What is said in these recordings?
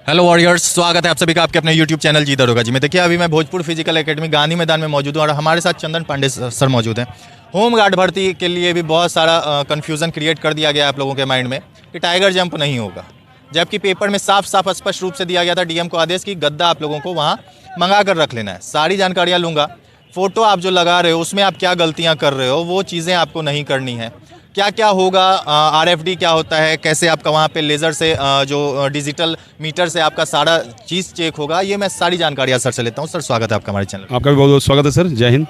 Hello warriors, स्वागत है आप सभी का आपके अपने यूट्यूब चैनल जी दरोगा जी में। देखिए अभी मैं भोजपुर फिजिकल एकेडमी गांधी मैदान में मौजूद हूँ और हमारे साथ चंदन पांडे सर मौजूद हैं। होम गार्ड भर्ती के लिए भी बहुत सारा कन्फ्यूज़न क्रिएट कर दिया गया है आप लोगों के माइंड में कि टाइगर जंप नहीं होगा, जबकि पेपर में साफ साफ स्पष्ट रूप से दिया गया था डीएम को आदेश कि गद्दा आप लोगों को वहाँ मंगा कर रख लेना है। सारी जानकारियाँ लूँगा। फ़ोटो आप जो लगा रहे हो उसमें आप क्या गलतियाँ कर रहे हो वो चीज़ें आपको नहीं करनी है। क्या क्या होगा, आरएफडी क्या होता है, कैसे आपका वहाँ पे लेज़र से जो डिजिटल मीटर से आपका सारा चीज़ चेक होगा, ये मैं सारी जानकारियाँ सर से लेता हूँ। सर स्वागत है आपका हमारे चैनल पर। आपका भी बहुत बहुत स्वागत है सर। जय हिंद।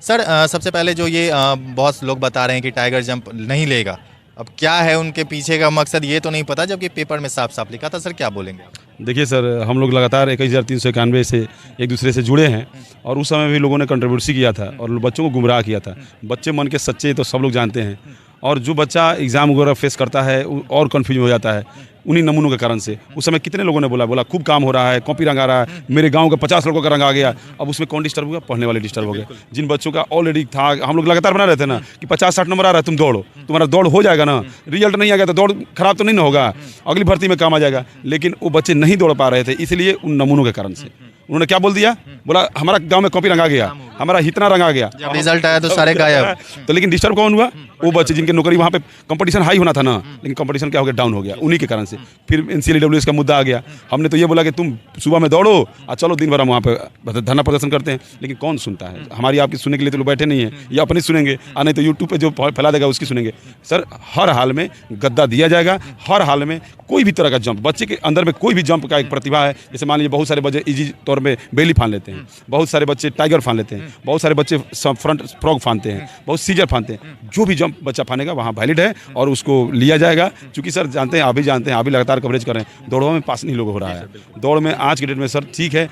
सर सबसे पहले जो ये बहुत लोग बता रहे हैं कि टाइगर जंप नहीं लेगा, अब क्या है उनके पीछे का मकसद ये तो नहीं पता, जबकि पेपर में साफ साफ लिखा था। सर क्या बोलेंगे आप? देखिए सर, हम लोग लगातार 21,391 से एक दूसरे से जुड़े हैं और उस समय भी लोगों ने कंट्रीब्यूशन किया था और बच्चों को गुमराह किया था। बच्चे मन के सच्चे तो सब लोग जानते हैं, और जो बच्चा एग्ज़ाम वगैरह फेस करता है और कन्फ्यूज हो जाता है उन्हीं नमूनों के कारण से। उस समय कितने लोगों ने बोला खूब काम हो रहा है, कॉपी रंग आ रहा है, मेरे गांव के 50 लोगों का रंग आ गया। अब उसमें कौन डिस्टर्ब हुआ? पढ़ने वाले डिस्टर्ब हो गए। जिन बच्चों का ऑलरेडी था, हम लोग लगातार बना रहे थे ना कि 50-60 नंबर आ रहा है, तुम दौड़ो, तुम्हारा दौड़ हो जाएगा ना। रिजल्ट नहीं आ गया तो दौड़ खराब तो नहीं ना होगा, अगली भर्ती में काम आ जाएगा। लेकिन वो बच्चे नहीं दौड़ पा रहे थे, इसलिए उन नमूनों के कारण से उन्होंने क्या बोल दिया, बोला हमारा गांव में कॉपी रंग आ गया, हमारा इतना रंग आ गया। जब रिजल्ट आया तो सारे गायब। तो लेकिन डिस्टर्ब कौन हुआ? वो बच्चे जिनके नौकरी वहाँ पे कंपटीशन हाई होना था ना, लेकिन कंपटीशन क्या हो गया? डाउन हो गया, उन्हीं के कारण से। फिर एनसीएलडब्ल्यूएस का मुद्दा आ गया। हमने तो ये बोला कि तुम सुबह में दौड़ो और चलो दिन भर हम वहाँ पे धरना प्रदर्शन करते हैं, लेकिन कौन सुनता है? हमारी आपकी सुनने के लिए तो लोग बैठे नहीं है, या अपनी सुनेंगे, नहीं तो यूट्यूब पे जो फैला देगा उसकी सुनेंगे। सर हर हाल में गद्दा दिया जाएगा, हर हाल में कोई भी तरह का जंप, बच्चे के अंदर में कोई भी जंप का एक प्रतिभा है। जैसे मान लीजिए बहुत सारे बच्चे इजी तौर पे बेली फान लेते हैं, बहुत सारे बच्चे टाइगर फान लेते हैं, बहुत सारे बच्चे फ्रंट फ्रॉग फानते हैं, बहुत सीजर फानते हैं। जो भी जंप बच्चा फानेगा वहाँ वैलिड है और उसको लिया जाएगा। क्योंकि सर जानते हैं, आप भी जानते हैं, आप भी लगातार कवरेज कर रहे हैं, दौड़ों में पास नहीं लोग हो रहा है। दौड़ में आज के डेट में सर ठीक है,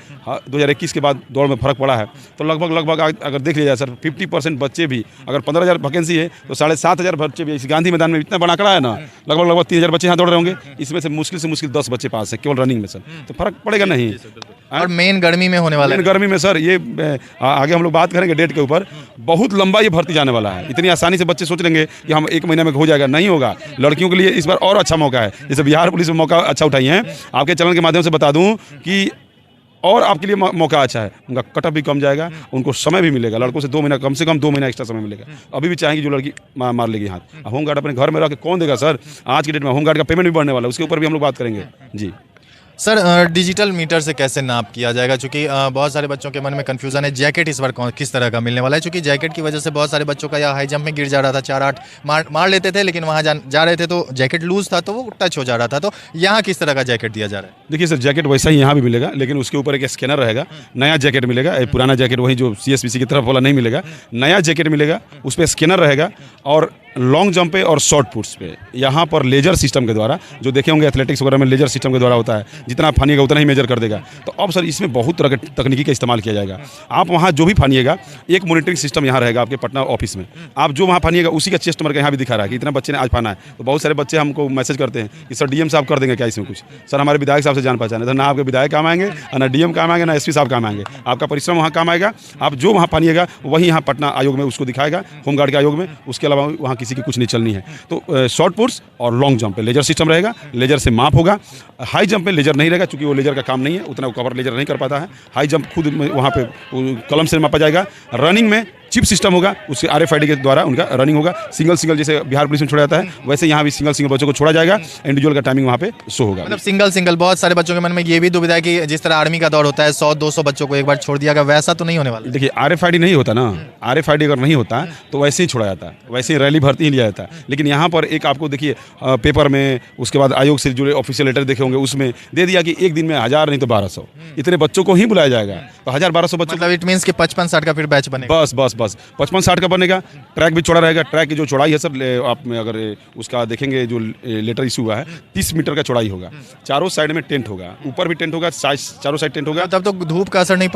2021 के बाद दौड़ में फर्क पड़ा है, तो लगभग अगर देख लिया जाए सर 50% बच्चे भी, अगर 15,000 वैकेंसी है तो 7,500 बच्चे भी इस गांधी मैदान में इतना बड़ा आंकड़ा है ना, लगभग 3,000 बच्चे यहाँ दौड़ रहे होंगे। इसमें से मुश्किल 10 बच्चे पास है केवल रनिंग में सर, तो फर्क पड़ेगा नहीं। और मेन गर्मी में होने वाला है। गर्मी में सर ये आगे हम लोग बात करेंगे डेट के ऊपर, बहुत लंबा ये भर्ती जाने वाला है। इतनी आसानी से बच्चे सोच लेंगे कि हम 1 महीने में हो जाएगा, नहीं होगा। लड़कियों के लिए इस बार और अच्छा मौका है, जैसे बिहार पुलिस में मौका अच्छा उठाई है। आपके चैनल के माध्यम से बता दूं कि और आपके लिए मौका अच्छा है, उनका कटअप भी कम जाएगा, उनको समय भी मिलेगा। लड़कों से 2 महीना, कम से कम 2 महीना एक्स्ट्रा समय मिलेगा। अभी भी चाहेंगे जो लड़की मार लेगी हाथ। होमगार्ड अपने घर में रह के कौन देगा सर? आज की डेट में होमगार्ड का पेमेंट भी बढ़ने वाला है, उसके ऊपर भी हम लोग बात करेंगे जी। सर डिजिटल मीटर से कैसे नाप किया जाएगा? क्योंकि बहुत सारे बच्चों के मन में कन्फ्यूजन है। जैकेट इस बार किस तरह का मिलने वाला है? क्योंकि जैकेट की वजह से बहुत सारे बच्चों का या हाई जंप में गिर जा रहा था, 4-8 मार लेते थे, लेकिन वहाँ जा रहे थे तो जैकेट लूज था तो वो टच हो जा रहा था। तो यहाँ किस तरह का जैकेट दिया जा रहा है? देखिए सर, जैकेट वैसा ही यहाँ भी मिलेगा, लेकिन उसके ऊपर एक स्कैनर रहेगा। नया जैकेट मिलेगा, पुराना जैकेट वही जो CSBC की तरफ वाला नहीं मिलेगा। नया जैकेट मिलेगा, उस पर स्कैनर रहेगा। और लॉन्ग जंप पे और शॉर्ट पुट्स पे यहाँ पर लेजर सिस्टम के द्वारा, जो देखे होंगे एथलेटिक्स वगैरह में लेजर सिस्टम के द्वारा होता है, जितना आप फानिएगा उतना ही मेजर कर देगा। तो अब सर इसमें बहुत तरह के तकनीकी का इस्तेमाल किया जाएगा। आप वहाँ जो भी फानिएगा, एक मॉनिटरिंग सिस्टम यहाँ रहेगा आपके पटना ऑफिस में। आप जो वहाँ फानिएगा उसी का चेस्ट नंबर यहाँ भी दिखा रहा है कि इतना बच्चे ने आज फाना है। तो बहुत सारे बच्चे हमको मैसेज करते हैं कि सर डीएम साहब कर देंगे क्या इसमें कुछ? सर हमारे विधायक साहब से जान पहचान है, तो ना आपके विधायक काम आएंगे, ना डीएम काम आएंगे, ना SP साहब काम आएंगे। आपका परिश्रम वहाँ काम आएगा। आप जो वहाँ फानिएगा वही यहाँ पटना आयोग में उसको दिखाएगा, होमगार्ड के आयोग में। उसके अलावा वहाँ किसी की कुछ नहीं चलनी है। तो शॉर्ट पुट्स और लॉन्ग जंप पे लेजर सिस्टम रहेगा, लेजर से माप होगा। हाई जंप पे लेजर नहीं रहेगा, क्योंकि वो लेजर का काम नहीं है, उतना कवर लेजर नहीं कर पाता है। हाई जंप खुद वहाँ पे कलम से मापा जाएगा। रनिंग में चिप सिस्टम होगा, उसके RFID के द्वारा उनका रनिंग होगा। सिंगल जैसे बिहार पुलिस में छोड़ा जाता है, वैसे यहाँ भी सिंगल बच्चों को छोड़ा जाएगा। इंडिविजुअल का टाइमिंग वहाँ पे शो होगा। मतलब सिंगल बहुत सारे बच्चों के मन में ये भी दुविधा है कि जिस तरह आर्मी का दौड़ होता है 100-200 बच्चों को एक बार छोड़ दिया गया, वैसा तो नहीं होने वाला। देखिए RFID नहीं होता ना, RFID अगर नहीं होता तो वैसे ही छोड़ा जाता है, वैसे ही रैली भर्ती ही लिया जाता है। लेकिन यहाँ पर एक आपको देखिए पेपर में, उसके बाद आयोग से जुड़े ऑफिशियल लेटर देखे होंगे, उसमें दे दिया कि एक दिन में 1000 नहीं तो 1200 इतने बच्चों को ही बुलाया जाएगा। तो 1000-1200 बच्चों, मतलब इट मीन्स कि 55-60 का फिर बैच बनेगा। बस 55-60 का बनेगा। ट्रैक भी चौड़ा रहेगा। ट्रैक की जो चौड़ाई है सर, आप में अगर उसका देखेंगे जो लेटर इशू हुआ है, 30 मीटर का चौड़ाई होगा। चारों साइड में टेंट होगा, ऊपर भी टेंट होगा, चारों साइड टेंट होगा। तब तो धूप का असर नहीं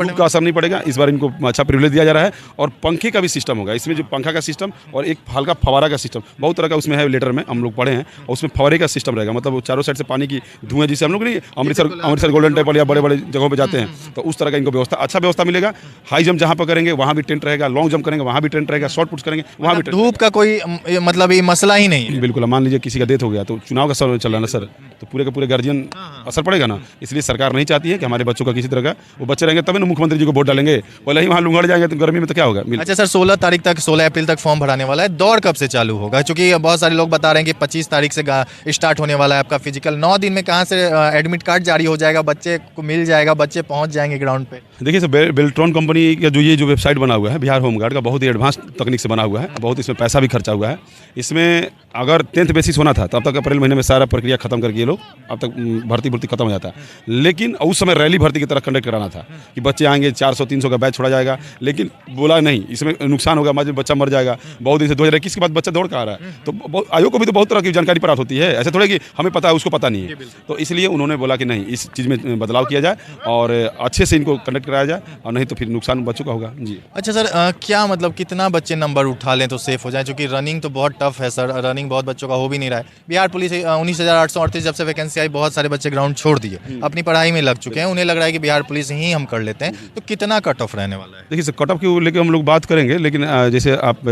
पड़ेगा। इस बार इनको अच्छा प्रिविलेज दिया जा रहा है। और पंखे का भी सिस्टम होगा इसमें, जो पंखा का सिस्टम और एक हल्का फवारा का सिस्टम, बहुत तरह का उसमें है, लेटर में हम लोग पढ़े हैं। और उसमें फवारे का सिस्टम रहेगा, मतलब चारों साइड से पानी की धुएं, जिसे हम लोग नहीं अमृतसर गोल्डन टेम्पल या बड़े बड़े जगहों पर जाते हैं, तो उस तरह का इनको अच्छा व्यवस्था मिलेगा। हाई जंप जहाँ पर करेंगे वहाँ भी टेंट रहेगा, लॉन्ग जंप जंप करेंगे वहाँ भी ट्रेंड रहेगा, शॉर्ट पुट्स करेंगे वहाँ भी ट्रेंड। धूप का कोई मतलब ये मसला ही नहीं है। बिल्कुल, मान लीजिए किसी का डेथ हो गया तो चुनाव का समय चल रहा है ना सर, तो पूरे के पूरे गार्जियन असर पड़ेगा ना। इसलिए सरकार नहीं चाहती है कि हमारे बच्चों का किसी तरह का, वो बच्चे रहेंगे तभी ना मुख्यमंत्री जी को वोट डालेंगे, पहले ही वहाँ लुंगड़ जाएंगे तो गर्मी में तो क्या होगा। अच्छा सर, 16 अप्रैल तक फॉर्म भराने वाला है। दौड़ कब से चालू होगा? क्योंकि बहुत सारे लोग बता रहे हैं कि 25 तारीख से स्टार्ट होने वाला है आपका फिजिकल। 9 दिन में कहाँ से एडमिट कार्ड जारी हो जाएगा, बच्चे को मिल जाएगा, बच्चे पहुंच जाएंगे ग्राउंड पे? देखिए सर, बेल्ट्रॉन कंपनी का जो वेबसाइट बना हुआ है बिहार होमगार्ड का, बहुत ही एडवांस तकनीक से बना हुआ है, बहुत इसमें पैसा भी खर्चा हुआ है। इसमें अगर 10th बेसिस होना था तो अब तक अप्रैल महीने में सारा प्रक्रिया खत्म करके ये लोग अब तक भर्ती खत्म हो जाता है। लेकिन उस समय रैली भर्ती की तरह कंडक्ट कराना था कि बच्चे आएंगे, 400-300 का बैच छोड़ा जाएगा, लेकिन बोला नहीं, इसमें नुकसान होगा, बच्चा मर जाएगा। बहुत दिन से 2021 के बाद बच्चा दौड़ का आ रहा है, तो आयोग को भी तो बहुत तरह की जानकारी प्राप्त होती है, ऐसे थोड़े कि हमें पता है उसको पता नहीं है। तो इसलिए उन्होंने बोला कि नहीं, इस चीज़ में बदलाव किया जाए और अच्छे से इनको कंडक्ट कराया जाए, और नहीं तो फिर नुकसान बच्चों का होगा जी। अच्छा सर, क्या मतलब कितना बच्चे नंबर उठा लें तो सेफ हो जाए? क्योंकि रनिंग तो बहुत टफ है सर, रनिंग बहुत बच्चों का हो भी नहीं रहा है। बिहार पुलिस 19,838 जब से वैकेंसी आई, बहुत सारे बच्चे ग्राउंड छोड़ दिए, अपनी पढ़ाई में लग चुके हैं, उन्हें लग रहा है कि बिहार पुलिस ही हम कर लेते हैं। तो कितना कट ऑफ रहने वाला है? देखिए सर, कट ऑफ की लेकर हम लोग बात करेंगे, लेकिन जैसे आप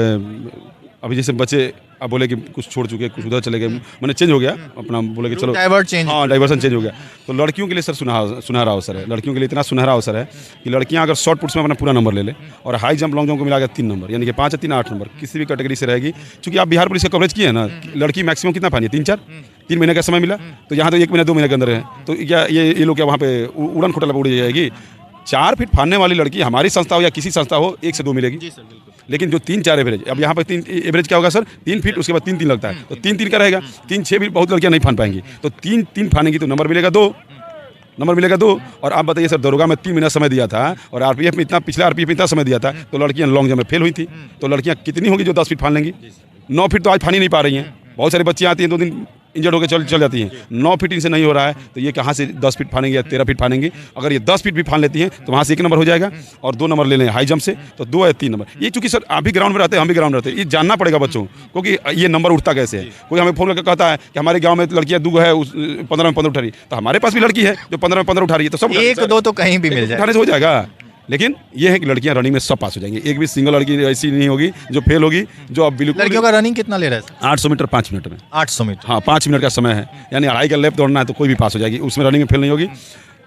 अभी जैसे बच्चे आप बोले कि कुछ छोड़ चुके, कुछ उधर चले गए, मैंने चेंज हो गया अपना, बोले कि चलो डाइवर्सन चेंज हो गया। तो लड़कियों के लिए सर सुनहरा अवसर है, लड़कियों के लिए इतना सुनहरा अवसर है कि लड़कियां अगर शॉर्ट पुट्स में अपना पूरा नंबर ले ले और हाई जंप लॉन्ग जंप को मिला के 3 नंबर, यानी कि 5 या 3 8 नंबर किसी भी कैटेगरी से रहेगी। क्योंकि आप बिहार पुलिस का कवरेज किए हैं ना, लड़की मैक्सिमम कितना पानी है, 3 महीने का समय मिला, तो यहाँ तो 1 महीना 2 महीने के अंदर है, तो क्या ये लोग क्या वहाँ पे उड़न खोटला पर उड़ जाएगी? 4 फीट फाड़ने वाली लड़की हमारी संस्था हो या किसी संस्था हो 1 से 2 मिलेगी। लेकिन जो 3-4 एवरेज, अब यहाँ पर 3 एवरेज क्या होगा सर, 3 फीट, उसके बाद 3-3 लगता है, तो 3-3 का रहेगा, 3-6 भी बहुत लड़कियाँ नहीं फान पाएंगी, तो 3-3 फानेंगी तो नंबर मिलेगा 2। और आप बताइए सर, दरोगा में 3 महीना समय दिया था और आरपीएफ में इतना, पिछले आरपीएफ में इतना समय दिया था, तो लड़कियाँ लॉन्ग जंप में फेल हुई थी। तो लड़कियाँ कितनी होगी जो 10 फीट फान लेंगी? 9 फीट तो आज फान ही नहीं पा रही हैं। बहुत सारी बच्चियाँ आती हैं 2 दिन इंजर्ड होकर चल जाती हैं। 9 फीट इनसे नहीं हो रहा है, तो ये कहाँ से 10 फीट फानेंगे या 13 फीट फानेंगे? अगर ये 10 फीट भी फान लेती हैं तो वहाँ से 1 नंबर हो जाएगा, और 2 नंबर ले लें हाई जंप से तो 2 या 3 नंबर। ये चूंकि सर आप भी ग्राउंड में रहते हैं, हम भी ग्राउंड में रहते हैं, ये जानना पड़ेगा बच्चों को कि ये नंबर उठता कैसे है। कोई हमें फोन करके कहता है कि हमारे गाँव में लड़कियाँ 2 है, 15 में 15 उठा रही, तो हमारे पास भी लड़की है जो 15 में 15 उठा रही है, तो सब 1-2 तो कहीं भी मिल जाए, उठाने से हो जाएगा। लेकिन ये है कि लड़कियां रनिंग में सब पास हो जाएंगी, एक भी सिंगल लड़की ऐसी नहीं होगी जो फेल होगी। जो अब बिल्कुल, लड़कियों का रनिंग कितना ले रहा है? 800 मीटर 5 मिनट में। 800 मीटर, हाँ, 5 मिनट का समय है, यानी 2.5 का लैप दौड़ना है तो कोई भी पास हो जाएगी, उसमें रनिंग में फेल नहीं होगी।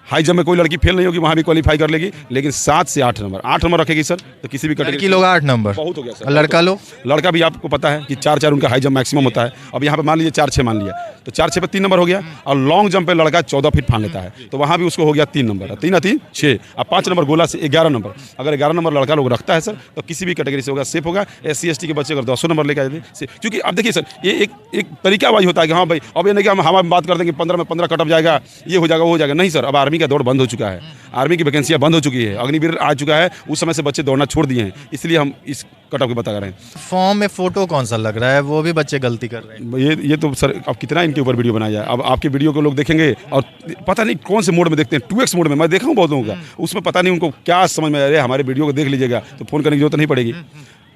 हाई जंप में कोई लड़की फेल नहीं होगी, वहाँ भी क्वालीफाई कर लेगी, लेकिन 7 से 8 नंबर, 8 नंबर रखेगी सर, तो किसी भी लड़की लोग 8 नंबर, बहुत हो गया सर। लड़का लोग, लड़का भी आपको पता है कि 4-4 उनका हाई जंप मैक्सिमम होता है। अब यहाँ पे मान लीजिए 4-6 मान लिया, तो 4-6 पे 3 नंबर हो गया, और लॉन्ग जंप पे लड़का 14 फीट फान लेता है, तो वहाँ भी उसको हो गया 3 नंबर, 3 या 3 6, अब 5 नंबर गोला से 11 नंबर। अगर 11 नंबर लड़का लोग रखता है सर, तो किसी भी कैटेगरी से होगा, सेफ होगा। SC ST के बच्चे अगर 200 नंबर लेकर आए थे, क्योंकि अब देखिए सर, ये एक तरीका वाइज होता है कि हाँ भाई, अब ये नहीं कि हम हवा में बात करते हैं कि 15 में 15 कट ऑफ जाएगा, ये हो जाएगा, वो हो जाएगा। नहीं सर, अब आर्मी का दौड़ बंद हो चुका है, आर्मी की वैकेंसियाँ बंद हो चुकी है, अग्निवीर आ चुका है, उस समय से बच्चे दौड़ना छोड़ दिए हैं, इसलिए हम इस कट ऑफ की बता रहे हैं। फॉर्म में फोटो कौन सा लग रहा है, वो भी बच्चे गलती कर रहे हैं। ये तो सर, अब कितना इनके ऊपर वीडियो बनाया जाए। अब आपके वीडियो को लोग देखेंगे और पता नहीं कौन से मोड में देखते हैं, 2x मोड में मैं देखा हूँ बहुत लोगों का, उसमें पता नहीं उनको क्या समझ में आ रहा है। हमारे वीडियो को देख लीजिएगा तो फ़ोन करने की जरूरत नहीं पड़ेगी।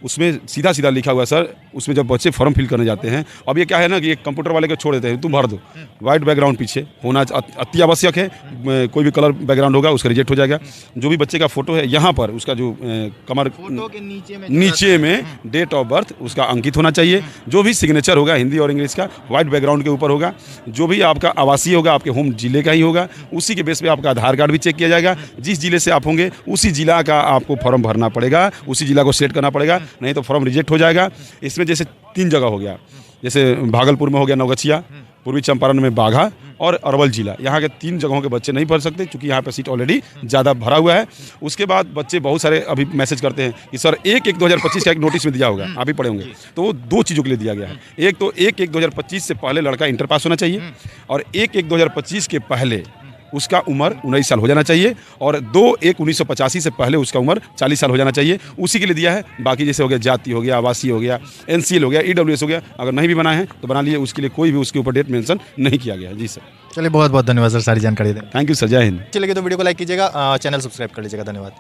उसमें सीधा सीधा लिखा हुआ है सर, उसमें जब बच्चे फॉर्म फिल करने जाते हैं, अब ये क्या है ना कि एक कंप्यूटर वाले को छोड़ देते हैं, तुम भर दो, वाइट बैकग्राउंड पीछे होना अति आवश्यक है, कोई भी कलर बैकग्राउंड होगा उसका रिजेक्ट हो जाएगा। जो भी बच्चे का फोटो है, यहाँ पर उसका जो कमर के नीचे में डेट ऑफ बर्थ उसका अंकित होना चाहिए। जो भी सिग्नेचर होगा हिंदी और इंग्लिश का वाइट बैकग्राउंड के ऊपर होगा। जो भी आपका आवासीय होगा आपके होम जिले का ही होगा, उसी के बेस पे आपका आधार कार्ड भी चेक किया जाएगा। जिस जिले से आप होंगे उसी जिला का आपको फॉर्म भरना पड़ेगा, उसी जिला को सेलेक्ट करना पड़ेगा, नहीं तो फॉर्म रिजेक्ट हो जाएगा। इसमें जैसे 3 जगह हो गया, जैसे भागलपुर में हो गया नवगछिया, पूर्वी चंपारण में बाघा और अरवल जिला, यहाँ के 3 जगहों के बच्चे नहीं भर सकते क्योंकि यहाँ पे सीट ऑलरेडी ज़्यादा भरा हुआ है। उसके बाद बच्चे बहुत सारे अभी मैसेज करते हैं कि सर 1/1/2025 का एक नोटिस में दिया होगा, आप भी पढ़े होंगे, तो वो 2 चीज़ों के लिए दिया गया है। एक तो 1/1/2025 से पहले लड़का इंटर पास होना चाहिए, और 1/1/2025 के पहले उसका उम्र 19 साल हो जाना चाहिए, और 2/1/1985 से पहले उसका उम्र 40 साल हो जाना चाहिए। उसी के लिए दिया है। बाकी जैसे हो गया जाति हो गया, आवासीय हो गया, NCL हो गया, EWS हो गया, अगर नहीं भी बनाए हैं तो बना लिए, उसके लिए कोई भी उसके ऊपर डेट मेंशन नहीं किया गया है। जी सर, चलिए बहुत बहुत धन्यवाद सर सारी जानकारी देने। थैंक यू सर, जय हिंद। चलिए तो वीडियो को लाइक कीजिएगा, चैनल सब्सक्राइब कर लीजिएगा। धन्यवाद।